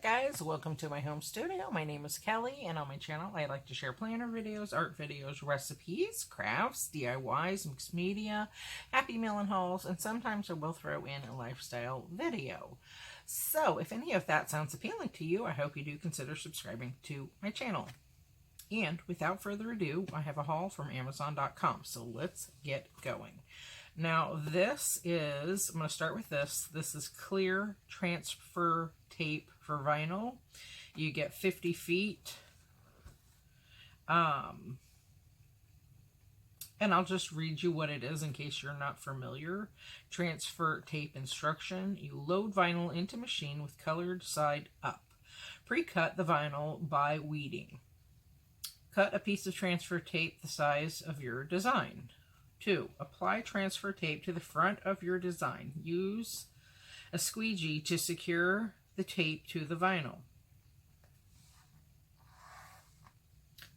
guys, welcome to my home studio. My name is Kelly, and on my channel I like to share planner videos, art videos, recipes, crafts, DIYs, mixed media, happy meal and hauls, and sometimes I will throw in a lifestyle video. So if any of that sounds appealing to you, I hope you do consider subscribing to my channel. And without further ado, I have a haul from Amazon.com, so let's get going. Now this is, I'm going to start with this. This is clear transfer tape for vinyl. You get 50 feet. And I'll just read you what it is in case you're not familiar. Transfer tape instruction. You load vinyl into machine with colored side up. Pre-cut the vinyl by weeding. Cut a piece of transfer tape the size of your design. 2. Apply transfer tape to the front of your design. Use a squeegee to secure the tape to the vinyl.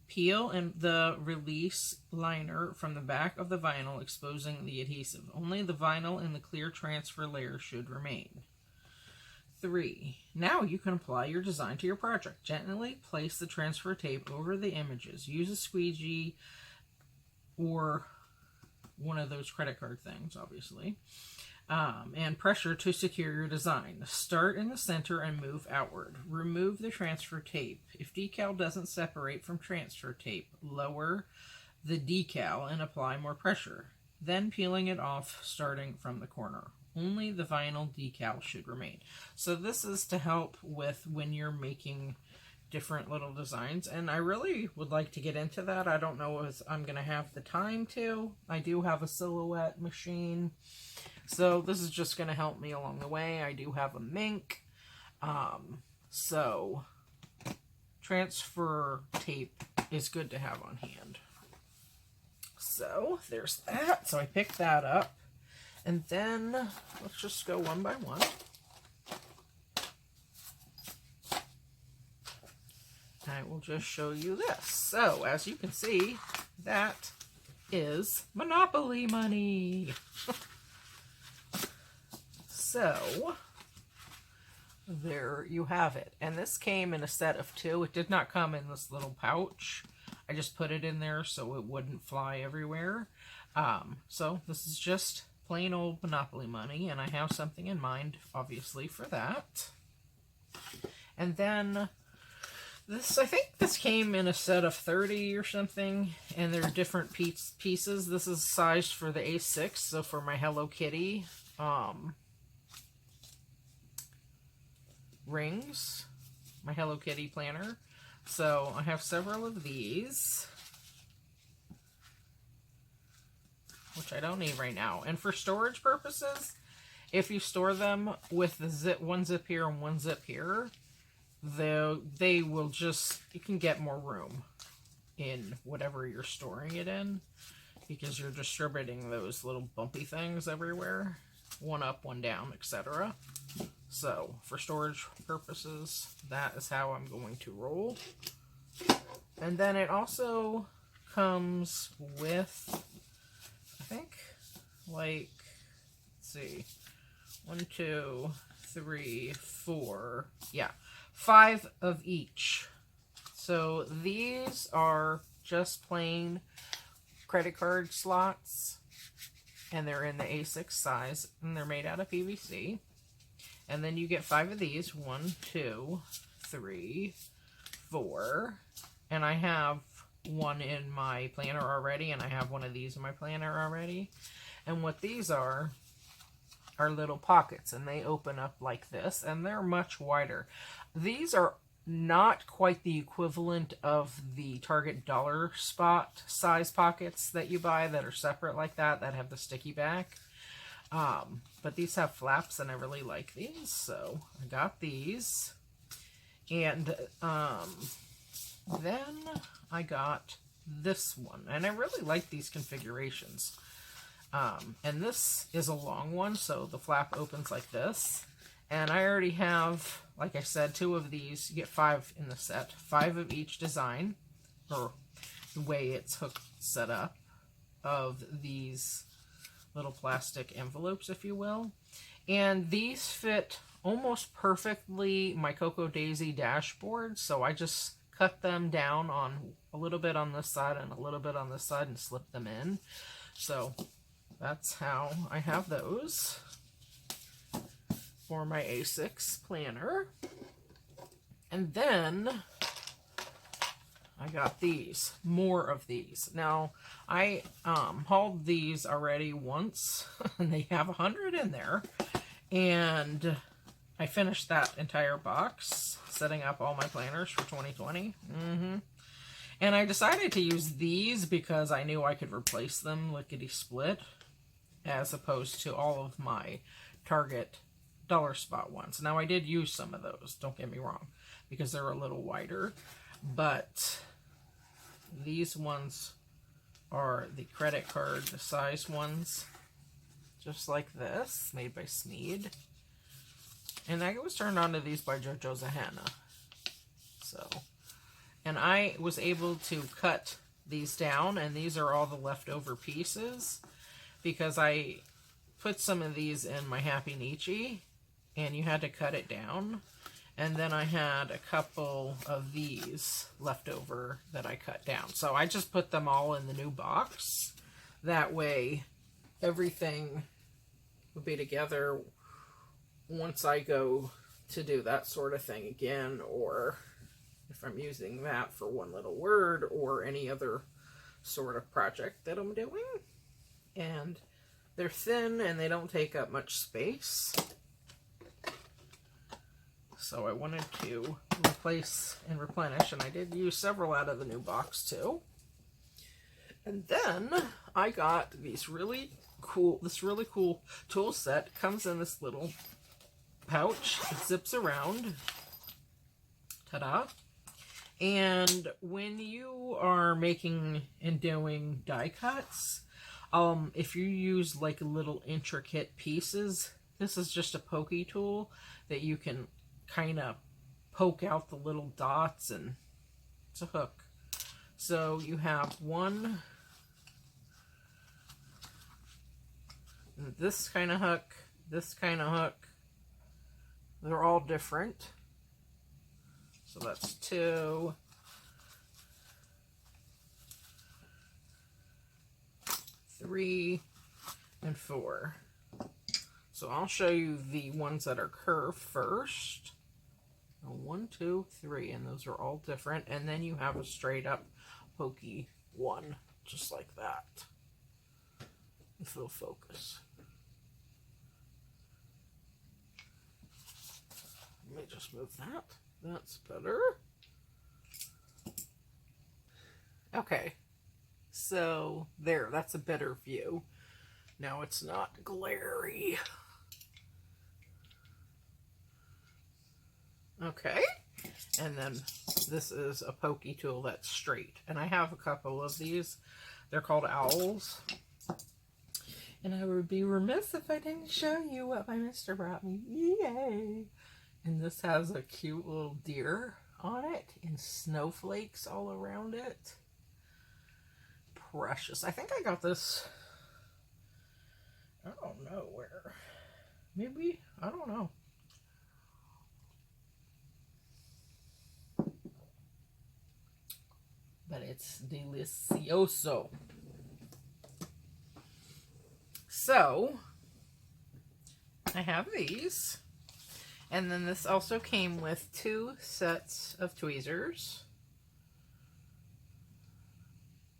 Peel and the release liner from the back of the vinyl, exposing the adhesive. Only the vinyl and the clear transfer layer should remain. 3. Now you can apply your design to your project. Gently place the transfer tape over the images. Use a squeegee or one of those credit card things, obviously, and pressure to secure your design. Start in the center and move outward. Remove the transfer tape. If decal doesn't separate from transfer tape, lower the decal and apply more pressure. Then peeling it off starting from the corner. Only the vinyl decal should remain. So this is to help with when you're making different little designs, and I really would like to get into that. I don't know if I'm going to have the time to. I do have a silhouette machine, so this is just going to help me along the way. I do have a mink, so transfer tape is good to have on hand. So there's that. So I picked that up, and then let's just go one by one. I will just show you this. So, as you can see, that is Monopoly money. So, there you have it. And this came in a set of 2. It did not come in this little pouch. I just put it in there so it wouldn't fly everywhere. So, this is just plain old Monopoly money, and I have something in mind, obviously, for that. And then this, I think this came in a set of 30 or something, and they're different pieces. This is sized for the A6, so for my Hello Kitty rings, my Hello Kitty planner. So I have several of these, which I don't need right now. And for storage purposes, if you store them with the one zip here and one zip here, they will just, you can get more room in whatever you're storing it in, because you're distributing those little bumpy things everywhere, one up, one down, etc. So for storage purposes, that is how I'm going to roll. And then it also comes with, I think, like, let's see, 1, 2, 3, 4, yeah, 5 of each. So these are just plain credit card slots, and they're in the A6 size, and they're made out of PVC. And then you get 5 of these, 1, 2, 3, 4, and I have one in my planner already, and I have one of these in my planner already. And what these are little pockets, and they open up like this, and they're much wider. These are not quite the equivalent of the Target dollar spot size pockets that you buy that are separate like that have the sticky back. But these have flaps, and I really like these, so I got these. And then I got this one, and I really like these configurations. And this is a long one, so the flap opens like this. And I already have, like I said, 2 of these. You get 5 in the set. 5 of each design, or the way it's hooked, set up, of these little plastic envelopes, if you will. And these fit almost perfectly my Cocoa Daisy dashboard, so I just cut them down on a little bit on this side and a little bit on this side and slip them in. So that's how I have those for my A6 planner. And then I got these, more of these. Now, I hauled these already once, and they have 100 in there. And I finished that entire box, setting up all my planners for 2020. And I decided to use these because I knew I could replace them lickety-split, as opposed to all of my Target Dollar Spot ones. Now, I did use some of those, don't get me wrong, because they're a little wider. But these ones are the credit card size ones, just like this, made by Smead. And I was turned on to these by Jojoza Hanna. So, and I was able to cut these down, and these are all the leftover pieces, because I put some of these in my Happynichi, and you had to cut it down. And then I had a couple of these left over that I cut down. So I just put them all in the new box. That way, everything will be together once I go to do that sort of thing again, or if I'm using that for one little word or any other sort of project that I'm doing. And they're thin and they don't take up much space. So I wanted to replace and replenish, and I did use several out of the new box too. And then I got this really cool tool set. It comes in this little pouch. It zips around. Ta-da! And when you are making and doing die cuts, if you use like little intricate pieces, this is just a pokey tool that you can kind of poke out the little dots, and it's a hook. So you have one, this kind of hook, this kind of hook. They're all different. So that's 2, 3, and 4. So I'll show you the ones that are curved first. 1, 2, 3, and those are all different. And then you have a straight up pokey one, just like that. If it'll focus. Let me just move that. That's better. Okay. So there, that's a better view. Now it's not glary. Okay, and then this is a pokey tool that's straight. And I have a couple of these. They're called owls. And I would be remiss if I didn't show you what my mister brought me. Yay! And this has a cute little deer on it and snowflakes all around it. Precious. I think I got this, I don't know where. Maybe, I don't know. But it's delicioso. So, I have these. And then this also came with 2 sets of tweezers.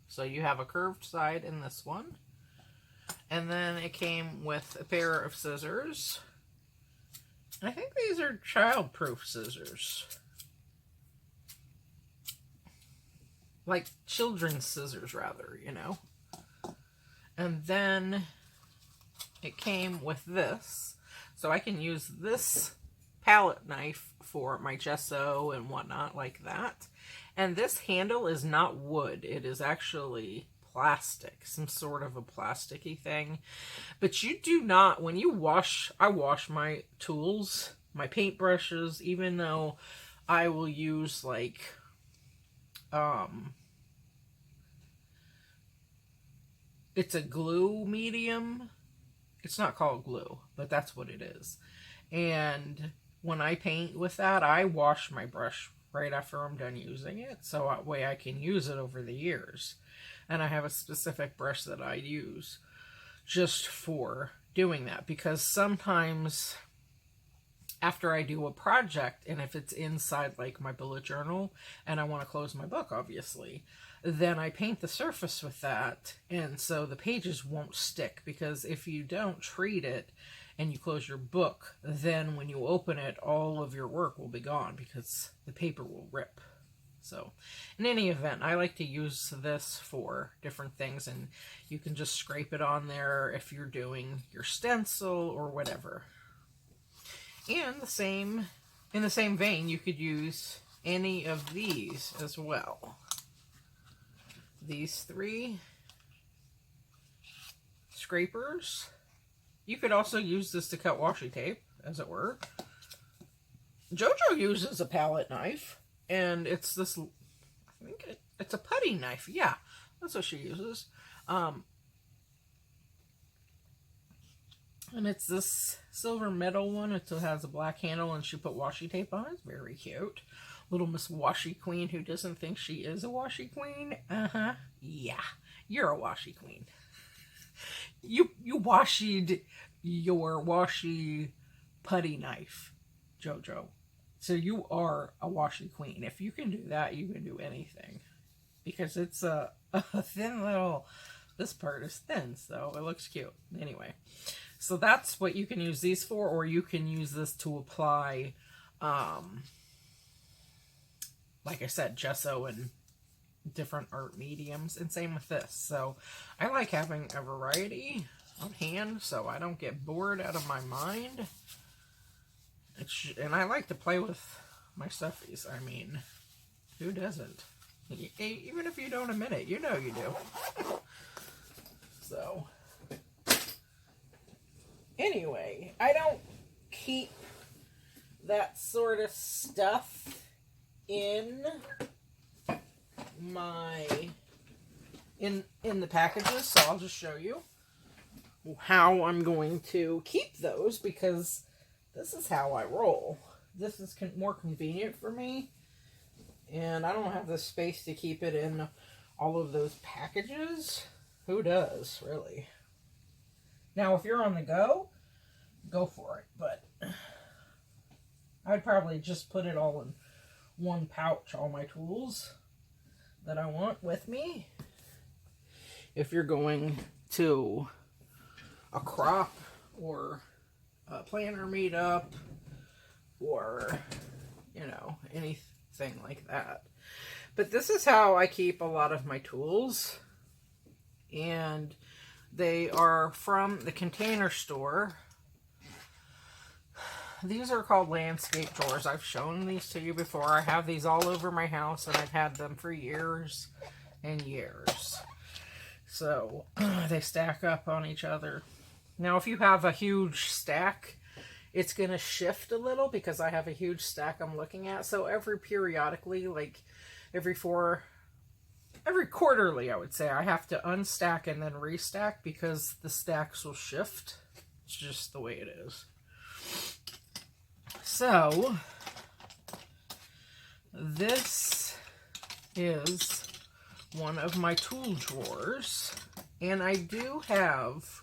So you have a curved side in this one. And then it came with a pair of scissors. I think these are child-proof scissors. Like children's scissors, rather, you know. And then it came with this. So I can use this palette knife for my gesso and whatnot like that. And this handle is not wood. It is actually plastic, some sort of a plasticky thing. But you do not, when you wash, I wash my tools, my paintbrushes, even though I will use like, it's a glue medium It's not called glue, but that's what it is. And when I paint with that, I wash my brush right after I'm done using it, so that way I can use it over the years. And I have a specific brush that I use just for doing that, because sometimes after I do a project, and if it's inside like my bullet journal and I want to close my book, obviously, then I paint the surface with that, and so the pages won't stick, because if you don't treat it and you close your book, then when you open it, all of your work will be gone because the paper will rip. So in any event, I like to use this for different things, and you can just scrape it on there if you're doing your stencil or whatever. And in the same vein, you could use any of these as well. These 3 scrapers. You could also use this to cut washi tape, as it were. Jojo uses a palette knife, and it's this, I think it's a putty knife. Yeah, that's what she uses. And it's this silver metal one. It has a black handle, and she put washi tape on it. It's very cute. Little Miss Washi Queen who doesn't think she is a washi queen. Yeah, you're a washi queen. You washied your washi putty knife, Jojo. So you are a washi queen. If you can do that, you can do anything. Because it's a thin little, this part is thin, so it looks cute. Anyway, so that's what you can use these for, or you can use this to apply, like I said, gesso and different art mediums, and same with this. So I like having a variety on hand so I don't get bored out of my mind. And I like to play with my stuffies. I mean, who doesn't? Even if you don't admit it, you know you do. So anyway, I don't keep that sort of stuff in my in the packages, so I'll just show you how I'm going to keep those, because this is how I roll. This is more convenient for me, and I don't have the space to keep it in all of those packages. Who does, really? Now, if you're on the go for it, but I'd probably just put it all in one pouch, all my tools that I want with me. If you're going to a crop or a planner meetup or, you know, anything like that. But this is how I keep a lot of my tools, and they are from the Container Store. These are called landscape drawers. I've shown these to you before. I have these all over my house, and I've had them for years and years. So they stack up on each other. Now, if you have a huge stack, it's going to shift a little, because I have a huge stack I'm looking at. So periodically, like every quarterly, I would say, I have to unstack and then restack, because the stacks will shift. It's just the way it is. So, this is one of my tool drawers, and I do have,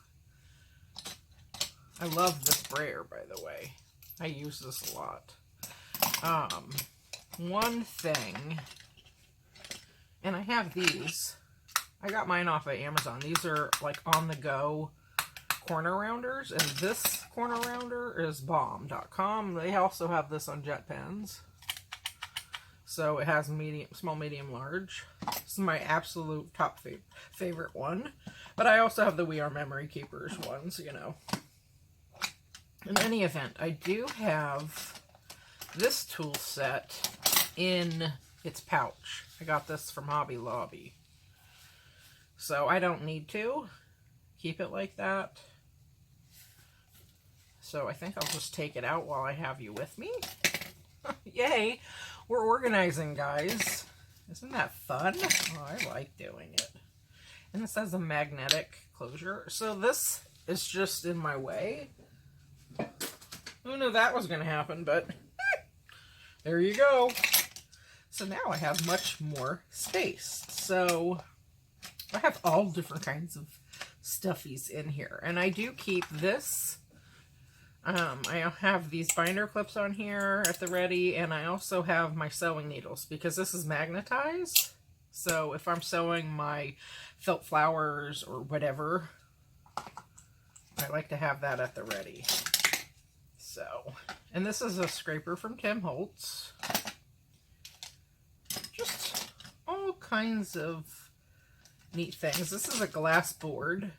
I love the sprayer, by the way. I use this a lot. One thing, and I have these, I got mine off of Amazon. These are like on the go corner rounders, and this corner rounder is bomb.com. They also have this on jet pens. So it has medium, small, medium, large. This is my absolute top favorite one. But I also have the We Are Memory Keepers ones, you know. In any event, I do have this tool set in its pouch. I got this from Hobby Lobby. So I don't need to keep it like that. So I think I'll just take it out while I have you with me. Yay! We're organizing, guys. Isn't that fun? Oh, I like doing it. And this has a magnetic closure. So this is just in my way. Who knew that was going to happen, but there you go. So now I have much more space. So I have all different kinds of stuffies in here. And I do keep this. I have these binder clips on here at the ready. And I also have my sewing needles because this is magnetized. So if I'm sewing my felt flowers or whatever, I like to have that at the ready. So, and this is a scraper from Tim Holtz. Just all kinds of neat things. This is a glass board.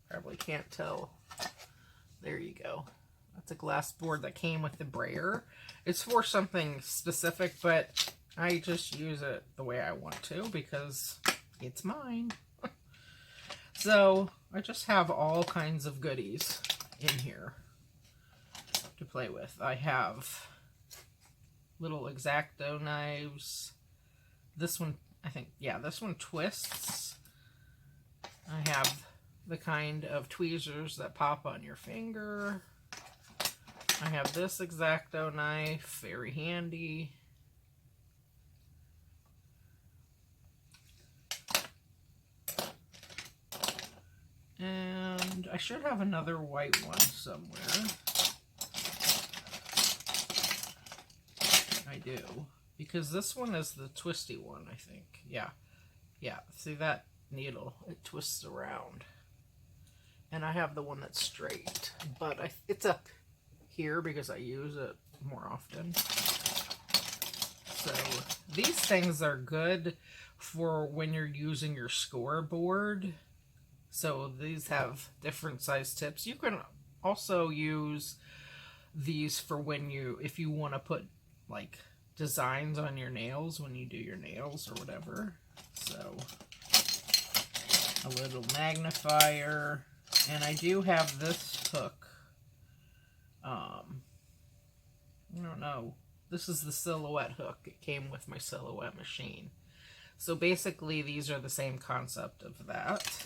Probably can't tell. There you go. That's a glass board that came with the brayer. It's for something specific, but I just use it the way I want to because it's mine. So I just have all kinds of goodies in here to play with. I have little X-Acto knives. This one, I think, yeah, this one twists. I have the kind of tweezers that pop on your finger. I have this X-Acto knife, very handy. And I should have another white one somewhere. I do. Because this one is the twisty one, I think. Yeah. Yeah. See that needle? It twists around. And I have the one that's straight. But it's up here because I use it more often. So these things are good for when you're using your scoreboard. So these have different size tips. You can also use these for when if you want to put like designs on your nails when you do your nails or whatever. So a little magnifier. And I do have this hook. I don't know. This is the silhouette hook. It came with my silhouette machine. So basically these are the same concept of that.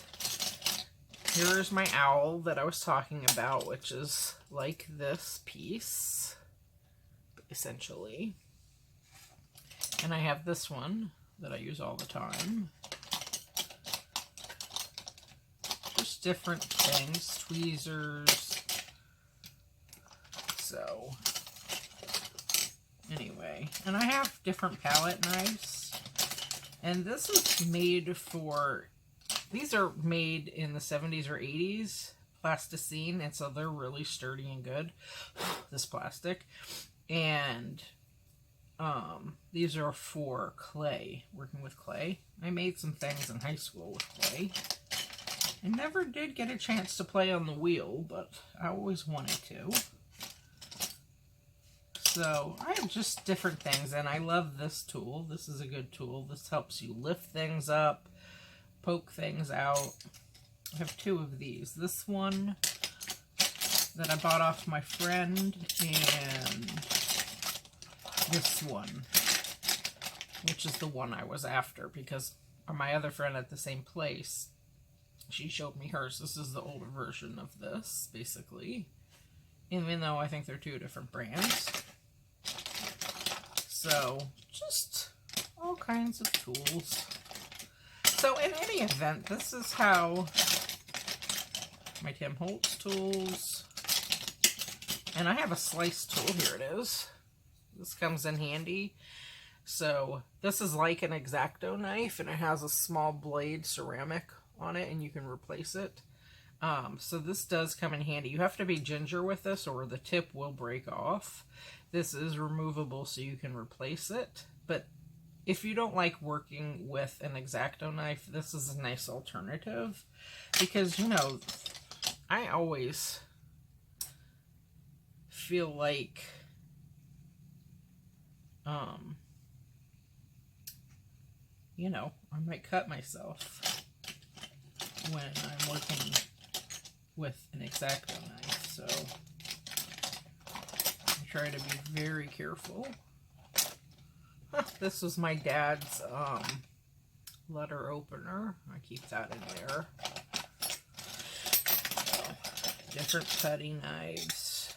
Here's my owl that I was talking about, which is like this piece, essentially. And I have this one that I use all the time. Just different things, tweezers. So, anyway. And I have different palette knives. And this is made for... These are made in the 70s or 80s, plasticine, and so they're really sturdy and good, this plastic. And these are for clay, working with clay. I made some things in high school with clay. I never did get a chance to play on the wheel, but I always wanted to. So I have just different things, and I love this tool. This is a good tool. This helps you lift things up, poke things out. I have two of these. This one that I bought off my friend, and this one, which is the one I was after because my other friend at the same place, she showed me hers. This is the older version of this, basically, even though I think they're two different brands. So just all kinds of tools. So in any event, this is how my Tim Holtz tools, and I have a slice tool. Here it is. This comes in handy. So this is like an X-Acto knife, and it has a small blade ceramic on it, and you can replace it. So this does come in handy. You have to be ginger with this or the tip will break off. This is removable so you can replace it, but if you don't like working with an X-Acto knife, this is a nice alternative because, you know, I always feel like, you know, I might cut myself when I'm working with an X-Acto knife, so I try to be very careful. This was my dad's letter opener. I keep that in there. different putty knives.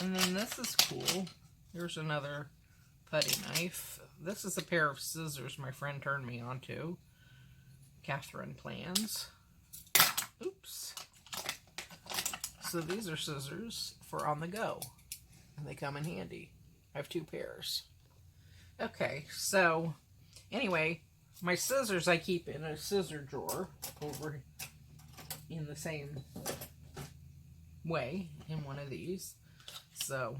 And then this is cool. Here's another putty knife. This is a pair of scissors my friend turned me on to. Katherine plans. Oops. So these are scissors for on the go. And they come in handy. I have 2 pairs. Okay, so anyway, my scissors I keep in a scissor drawer over in the same way in one of these. So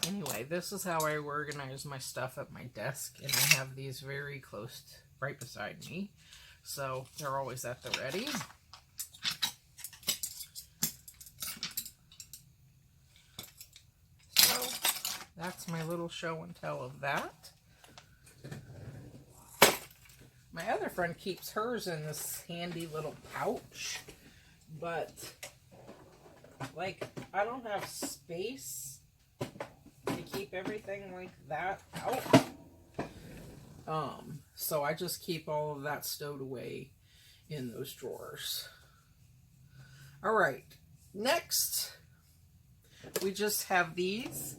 anyway, this is how I organize my stuff at my desk, and I have these very close right beside me, so they're always at the ready. So that's my little show and tell of that. My other friend keeps hers in this handy little pouch, but like I don't have space to keep everything like that out. So I just keep all of that stowed away in those drawers. All right, next we just have these.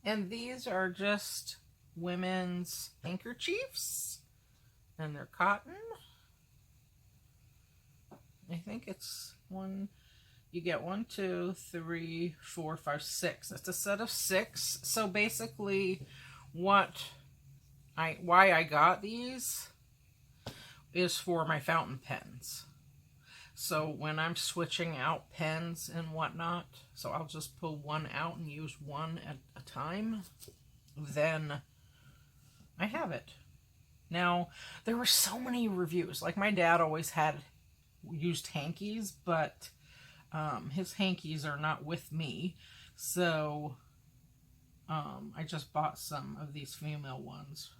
And these are just women's handkerchiefs, and they're cotton. I think it's you get 1, 2, 3, 4, 5, 6. It's a set of 6. So basically why I got these is for my fountain pens. So when I'm switching out pens and whatnot, so I'll just pull one out and use one at a time, then I have it. Now, there were so many reviews. Like my dad always used hankies, but his hankies are not with me. So I just bought some of these female ones.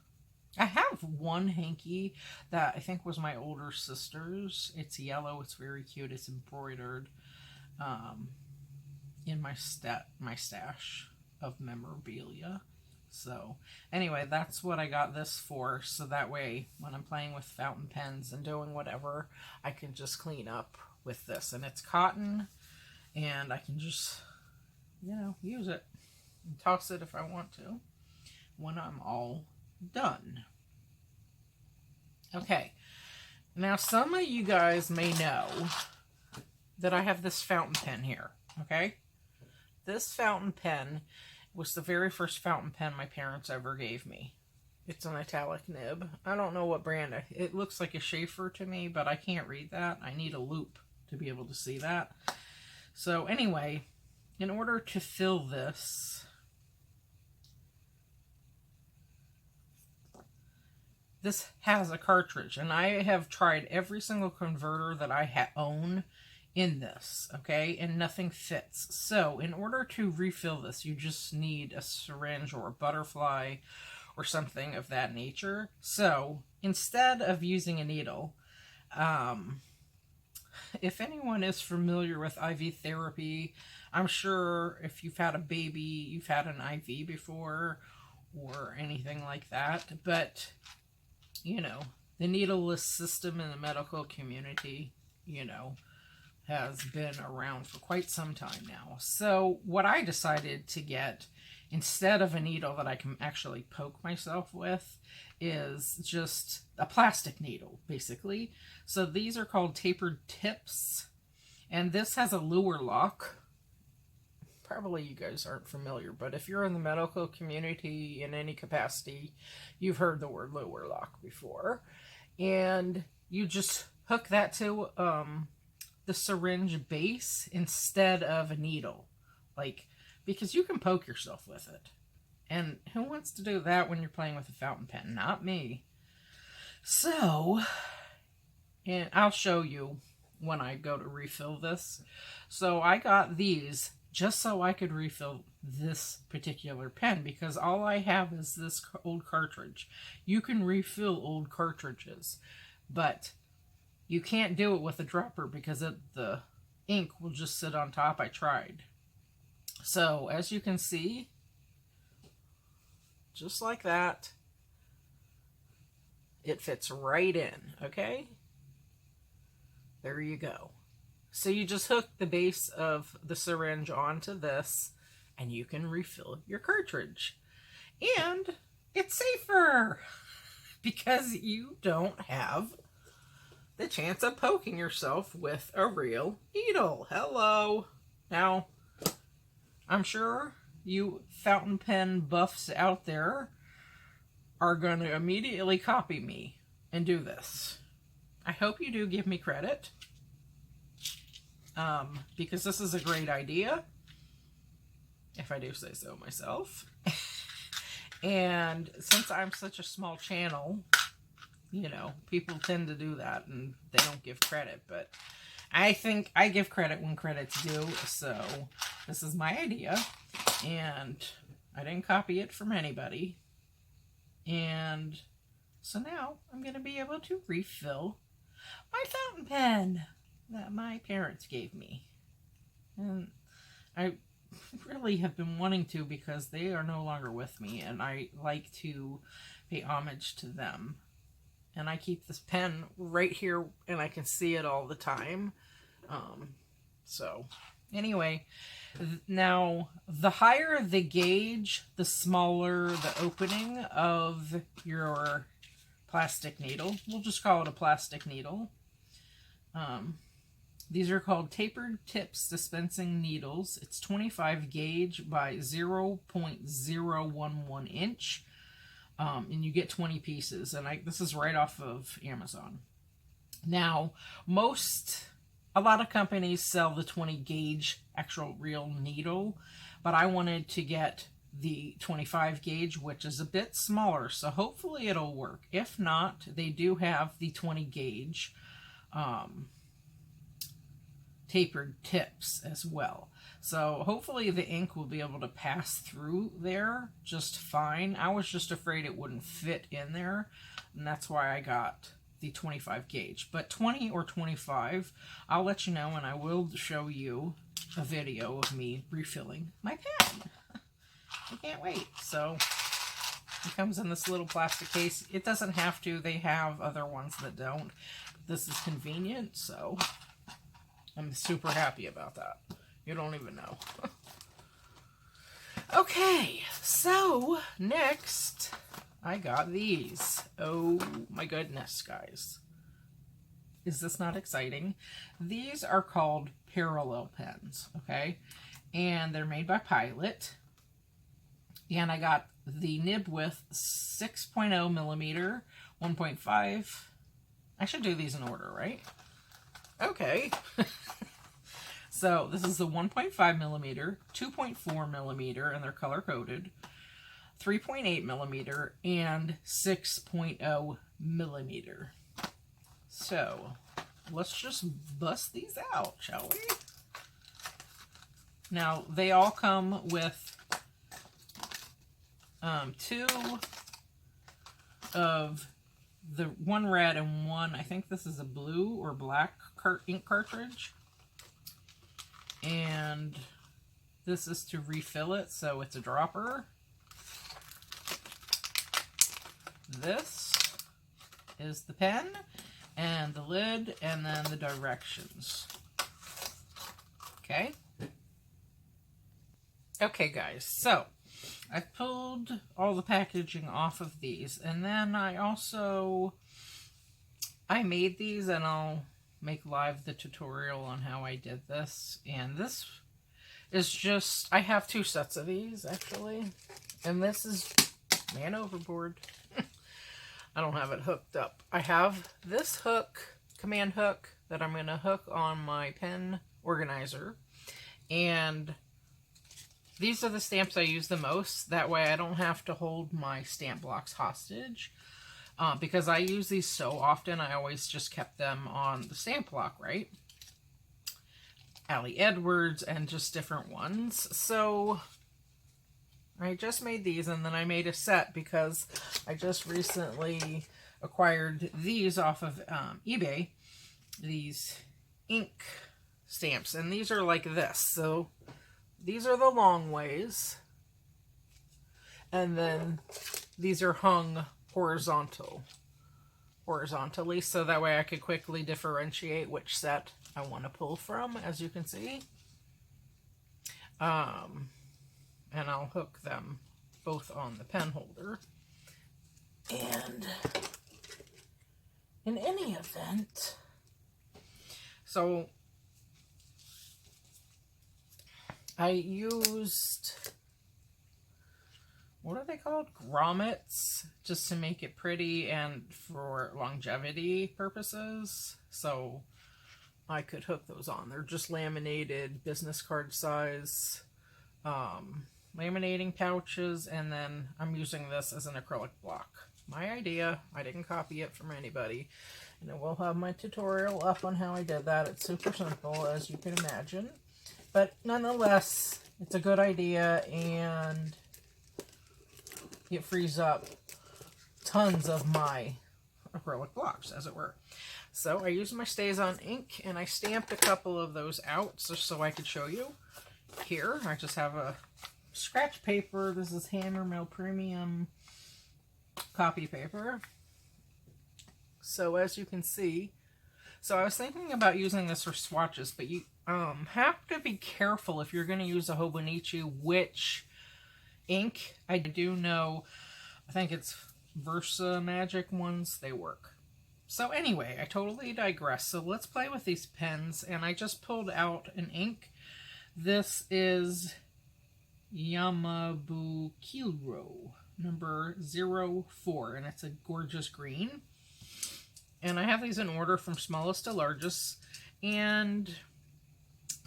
I have one hanky that I think was my older sister's. It's yellow. It's very cute. It's embroidered in my stash of memorabilia. So anyway, that's what I got this for. So that way, when I'm playing with fountain pens and doing whatever, I can just clean up with this. And it's cotton, and I can just, use it and toss it if I want to when I'm all done. Okay, now some of you guys may know that I have this fountain pen here, okay? This fountain pen was the very first fountain pen my parents ever gave me. It's an metallic nib. I don't know what brand. It looks like a Schaefer to me, but I can't read that. I need a loop to be able to see that. So anyway, in order to fill this, this has a cartridge, and I have tried every single converter that I own in this, okay, and nothing fits. So in order to refill this, you just need a syringe or a butterfly or something of that nature. So instead of using a needle, if anyone is familiar with IV therapy, I'm sure if you've had a baby, you've had an IV before or anything like that, but the needleless system in the medical community, has been around for quite some time now. So what I decided to get, instead of a needle that I can actually poke myself with, is just a plastic needle, basically. So these are called tapered tips, and this has a lure lock. Probably you guys aren't familiar, but if you're in the medical community in any capacity, you've heard the word lure lock before. And you just hook that to the syringe base instead of a needle. Because you can poke yourself with it. And who wants to do that when you're playing with a fountain pen? Not me. So, and I'll show you when I go to refill this. So I got these just so I could refill this particular pen, because all I have is this old cartridge. You can refill old cartridges, but you can't do it with a dropper because the ink will just sit on top. I tried. So as you can see, just like that, it fits right in, okay? There you go. So you just hook the base of the syringe onto this, and you can refill your cartridge. And it's safer because you don't have the chance of poking yourself with a real needle. Hello. Now, I'm sure you fountain pen buffs out there are going to immediately copy me and do this. I hope you do give me credit, because this is a great idea, if I do say so myself. And since I'm such a small channel, you know, people tend to do that and they don't give credit, but I think I give credit when credit's due. So this is my idea, and I didn't copy it from anybody. And so now I'm going to be able to refill my fountain pen that my parents gave me. And I really have been wanting to, because they are no longer with me, and I like to pay homage to them. And I keep this pen right here, and I can see it all the time. So anyway, now the higher the gauge, the smaller the opening of your plastic needle. We'll just call it a plastic needle. These are called tapered tips dispensing needles. It's 25 gauge by 0.011 inch. And you get 20 pieces. And this is right off of Amazon. Now, a lot of companies sell the 20 gauge actual real needle, but I wanted to get the 25 gauge, which is a bit smaller, so hopefully it'll work. If not, they do have the 20 gauge tapered tips as well. So hopefully the ink will be able to pass through there just fine. I was just afraid it wouldn't fit in there, and that's why I got the 25 gauge. But 20 or 25, I'll let you know, and I will show you a video of me refilling my pen. I can't wait. So it comes in this little plastic case. It doesn't have to. They have other ones that don't. This is convenient, so I'm super happy about that. You don't even know. Okay, so next I got these. Oh my goodness, guys. Is this not exciting? These are called parallel pens, okay? And they're made by Pilot. And I got the nib width 6.0 millimeter, 1.5. I should do these in order, right? Okay. So this is the 1.5 millimeter, 2.4 millimeter, and they're color coded, 3.8 millimeter, and 6.0 millimeter. So let's just bust these out, shall we? Now they all come with two of the one red and one, I think this is a blue or black ink cartridge. And this is to refill it, so it's a dropper. This is the pen and the lid, and then the directions. Okay? Okay, guys, so I pulled all the packaging off of these, and then I made these, and I'll make live the tutorial on how I did this. And this is just, I have two sets of these actually, and this is man overboard. I don't have it hooked up. I have this hook, command hook, that I'm going to hook on my pen organizer, and these are the stamps I use the most. That way I don't have to hold my stamp blocks hostage. Because I use these so often, I always just kept them on the stamp block, right? Allie Edwards and just different ones. So I just made these, and then I made a set because I just recently acquired these off of eBay. These ink stamps, and these are like this. So these are the long ways, and then these are hung horizontal. horizontally, so that way I could quickly differentiate which set I want to pull from, as you can see. And I'll hook them both on the pen holder. And in any event, so I used, what are they called? Grommets, just to make it pretty and for longevity purposes. So I could hook those on. They're just laminated business card size laminating pouches, and then I'm using this as an acrylic block. My idea. I didn't copy it from anybody. And I will have my tutorial up on how I did that. It's super simple, as you can imagine. But nonetheless, it's a good idea, and it frees up tons of my acrylic blocks, as it were. So I used my StazOn ink, and I stamped a couple of those out just so I could show you. Here, I just have a scratch paper. This is Hammermill Premium copy paper. So as you can see, so I was thinking about using this for swatches, but you have to be careful if you're going to use a Happynichi which ink. I do know, I think it's Versa Magic ones, they work. So anyway, I totally digress. So let's play with these pens, and I just pulled out an ink. This is Yamabukiro number 04, and it's a gorgeous green. And I have these in order from smallest to largest, and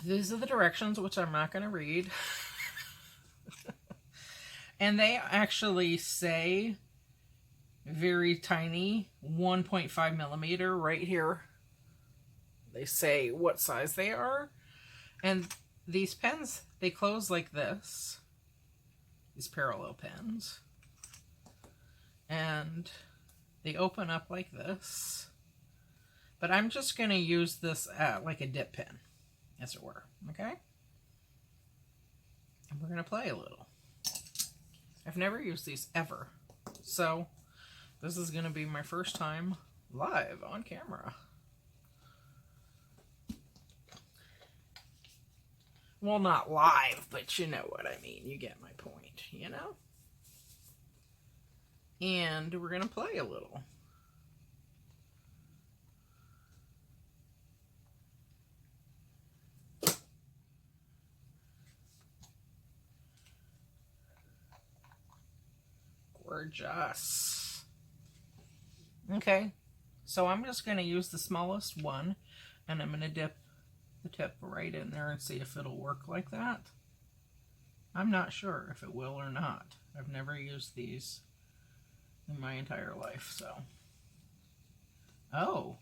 these are the directions, which I'm not going to read. And they actually say very tiny, 1.5 millimeter right here. They say what size they are. And these pens, they close like this. These parallel pens. And they open up like this. But I'm just going to use this like a dip pen, as it were. Okay? And we're going to play a little. I've never used these ever. So this is going to be my first time live on camera. Well, not live, but you know what I mean. You get my point, you know? And we're going to play a little. Gorgeous. Okay, so I'm just going to use the smallest one, and I'm going to dip the tip right in there and see if it'll work like that. I'm not sure if it will or not. I've never used these in my entire life, so. Oh,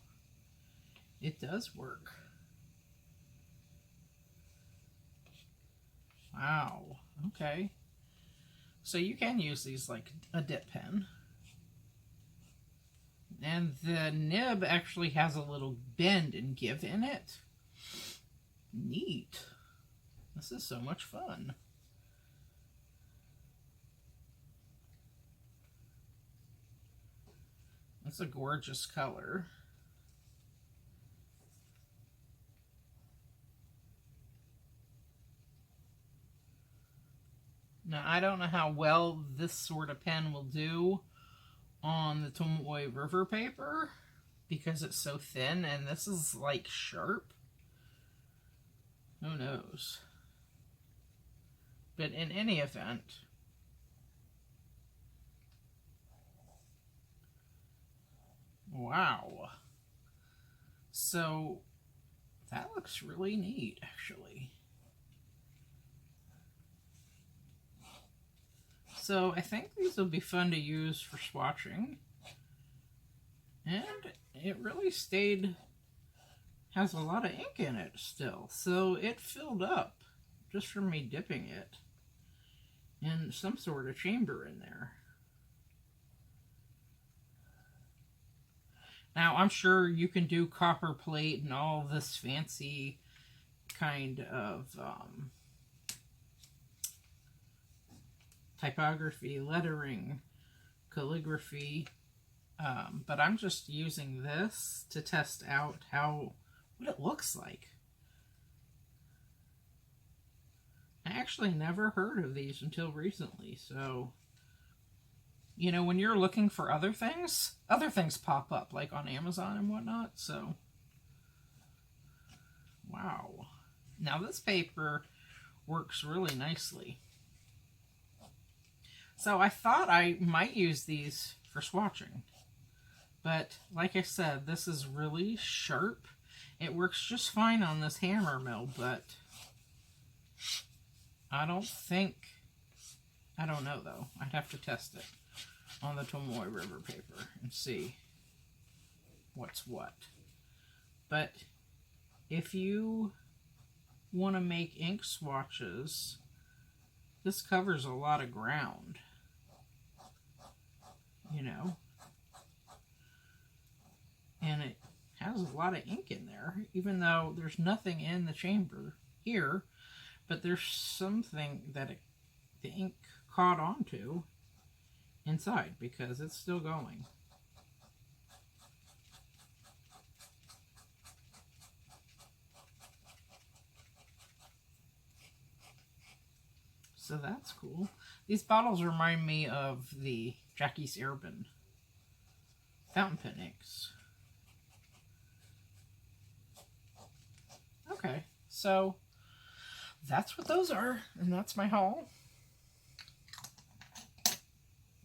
it does work. Wow, okay. So you can use these like a dip pen. And the nib actually has a little bend and give in it. Neat. This is so much fun. That's a gorgeous color. Now, I don't know how well this sort of pen will do on the Tomoe River paper because it's so thin, and this is like sharp. Who knows? But in any event, wow. So that looks really neat, actually. So I think these will be fun to use for swatching. And it really has a lot of ink in it still. So it filled up just from me dipping it in some sort of chamber in there. Now I'm sure you can do copper plate and all this fancy kind of typography, lettering, calligraphy, But I'm just using this to test out what it looks like. I actually never heard of these until recently, so, you know, when you're looking for other things pop up, like on Amazon and whatnot, so, wow. Now this paper works really nicely. So I thought I might use these for swatching, but like I said, this is really sharp. It works just fine on this hammer mill, but I don't know though. I'd have to test it on the Tomoe River paper and see what's what. But if you want to make ink swatches, this covers a lot of ground, you know, and it has a lot of ink in there, even though there's nothing in the chamber here, but there's something that the ink caught onto inside because it's still going. So that's cool. These bottles remind me of the Jackie's Airbin fountain pen inks. Okay, so that's what those are, and that's my haul.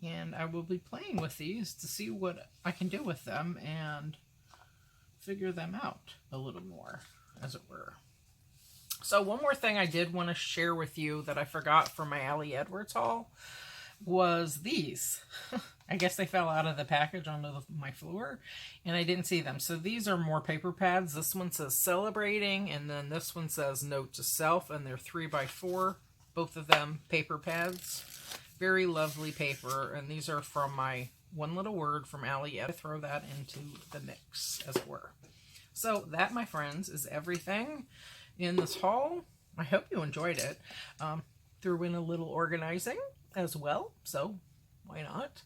And I will be playing with these to see what I can do with them and figure them out a little more, as it were. So one more thing I did want to share with you that I forgot from my Allie Edwards haul was these. I guess they fell out of the package onto my floor, and I didn't see them. So these are more paper pads. This one says Celebrating, and then this one says Note to Self, and they're 3x4, both of them paper pads. Very lovely paper, and these are from my One Little Word from Allie. I throw that into the mix, as it were. So that, my friends, is everything in this haul. I hope you enjoyed it. Threw in a little organizing as well, so why not?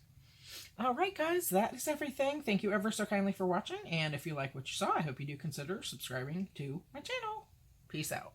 Alright guys, that is everything. Thank you ever so kindly for watching, and if you like what you saw, I hope you do consider subscribing to my channel. Peace out.